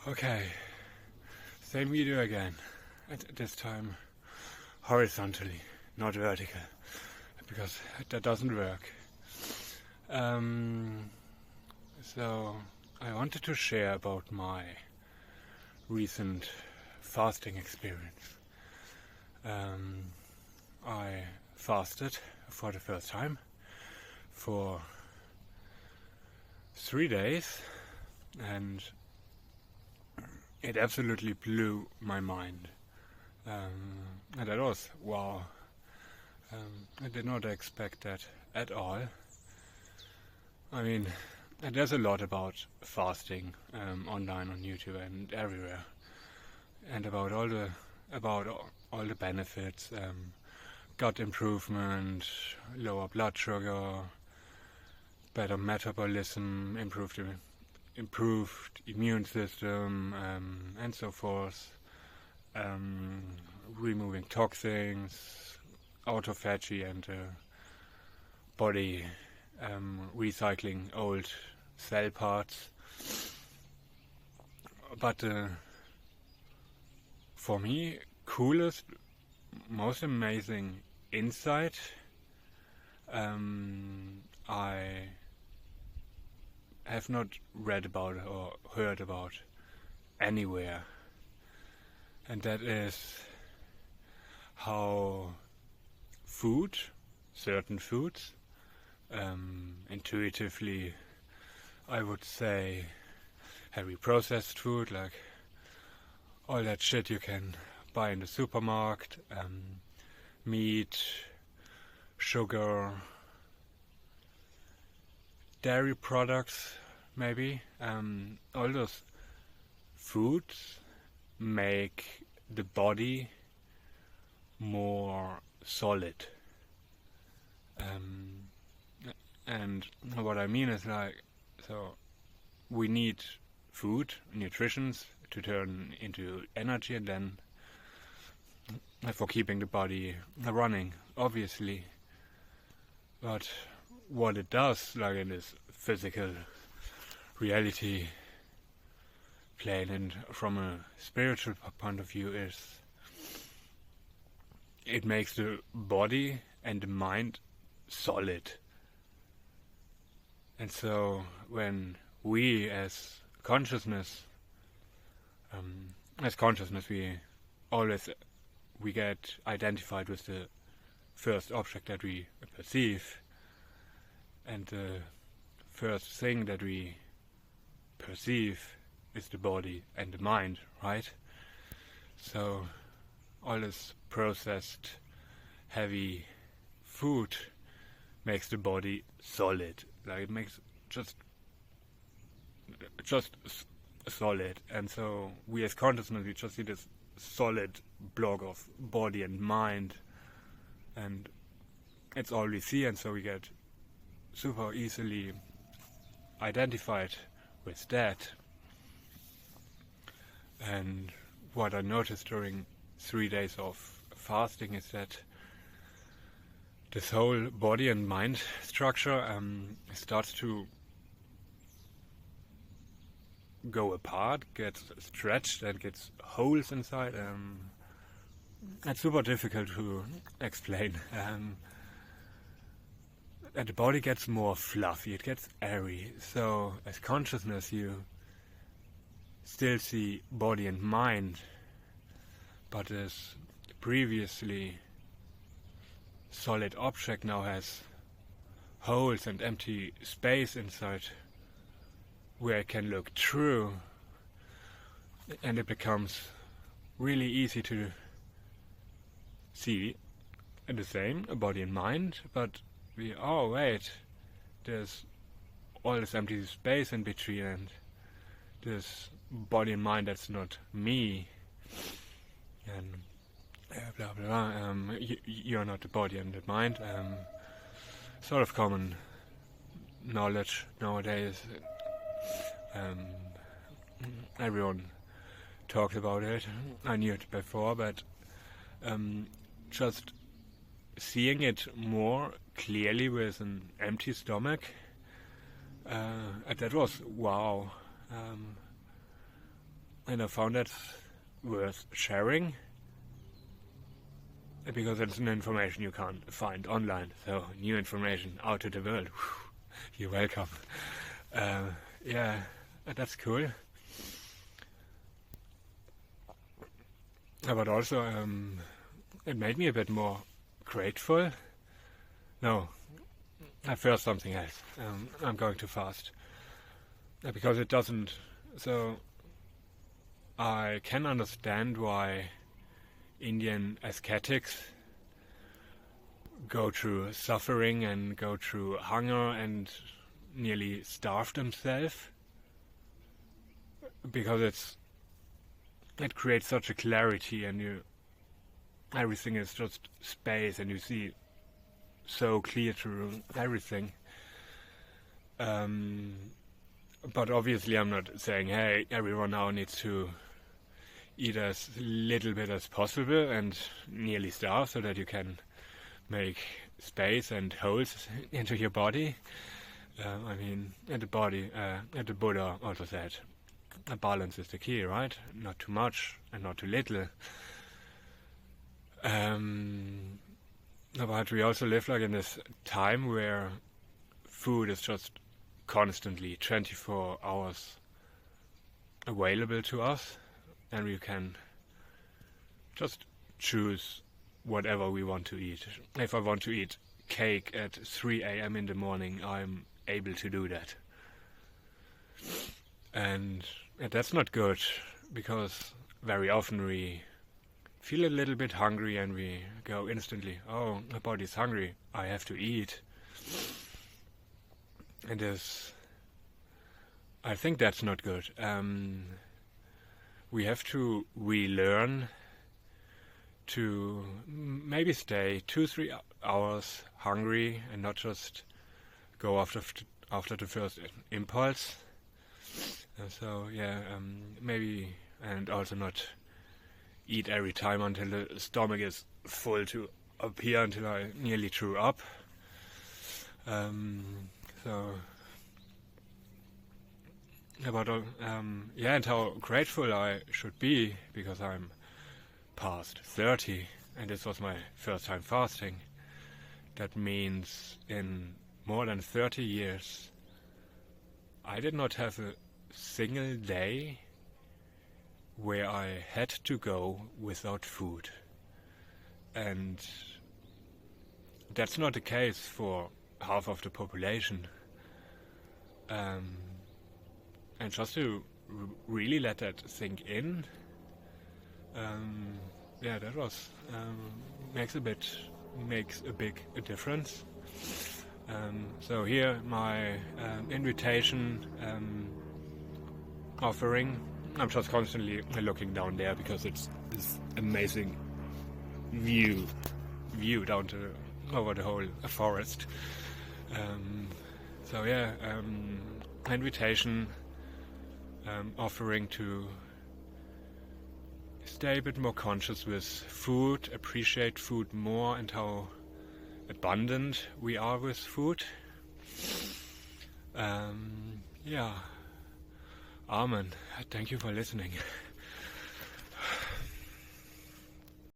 Okay, same video again, and this time horizontally, not vertical, because that doesn't work. So I wanted to share about my recent fasting experience. I fasted for the first time for 3 days, and it absolutely blew my mind. And that was wow. I did not expect that at all. I mean, there's a lot about fasting online on YouTube and everywhere, and about all the benefits, gut improvement, lower blood sugar, better metabolism, improved immune system, and so forth, removing toxins, autophagy, and body recycling old cell parts. But for me, coolest, most amazing insight I have not read about or heard about anywhere, and that is how certain foods, intuitively I would say heavy processed food, like all that shit you can buy in the supermarket, meat, sugar, dairy products, maybe, all those foods make the body more solid. And what I mean is, like, so we need food, nutritions, to turn into energy, and then for keeping the body running, obviously. But what it does, like in this physical reality plane and from a spiritual point of view, is it makes the body and the mind solid. And so when we as consciousness we get identified with the first object that we perceive, and the first thing that we perceive is the body and the mind, right? So all this processed heavy food makes the body solid, like it makes just solid. And so we as consciousness, we just see this solid block of body and mind, and it's all we see, and so we get super easily identified with that. And what I noticed during 3 days of fasting is that this whole body and mind structure starts to go apart, gets stretched, and gets holes inside. It's super difficult to explain. And the body gets more fluffy, it gets airy. So as consciousness, you still see body and mind, but this previously solid object now has holes and empty space inside where it can look through, and it becomes really easy to see the same, body and mind, but wait, there's all this empty space in between, and this body and mind, that's not me, and blah blah blah. You're not the body and the mind. Sort of common knowledge nowadays. Everyone talks about it. I knew it before, but just seeing it more clearly with an empty stomach, that was wow. And I found that worth sharing, because it's an information you can't find online. So new information out to the world. Whew, you're welcome. Yeah, that's cool. But also, it made me a bit more grateful. No, first something else. I'm going too fast. Because it doesn't. So I can understand why Indian ascetics go through suffering and go through hunger and nearly starve themselves, because it creates such a clarity, and everything is just space, and you see so clear through everything. But obviously I'm not saying, hey, everyone now needs to eat as little bit as possible and nearly starve so that you can make space and holes into your body. I mean, and the Buddha also said, a balance is the key, right? Not too much and not too little. But we also live like in this time where food is just constantly 24 hours available to us, and we can just choose whatever we want to eat. If I want to eat cake at 3 a.m. in the morning, I'm able to do that. And that's not good, because very often we feel a little bit hungry and we go instantly, oh, my body's hungry, I have to eat. And I think that's not good. We have to relearn to maybe stay 2-3 hours hungry and not just go after the first impulse. So yeah, maybe, and also not eat every time until the stomach is full to up here until I nearly threw up. So, but yeah, and how grateful I should be, because I'm past 30, and this was my first time fasting. That means in more than 30 years, I did not have a single day where I had to go without food. And that's not the case for half of the population. And just to really let that sink in, yeah, that was makes a big difference. So here my invitation offering. I'm just constantly looking down there because it's this amazing view down over the whole forest. So yeah, invitation offering to stay a bit more conscious with food, appreciate food more, and how abundant we are with food. Yeah, Amen. Thank you for listening.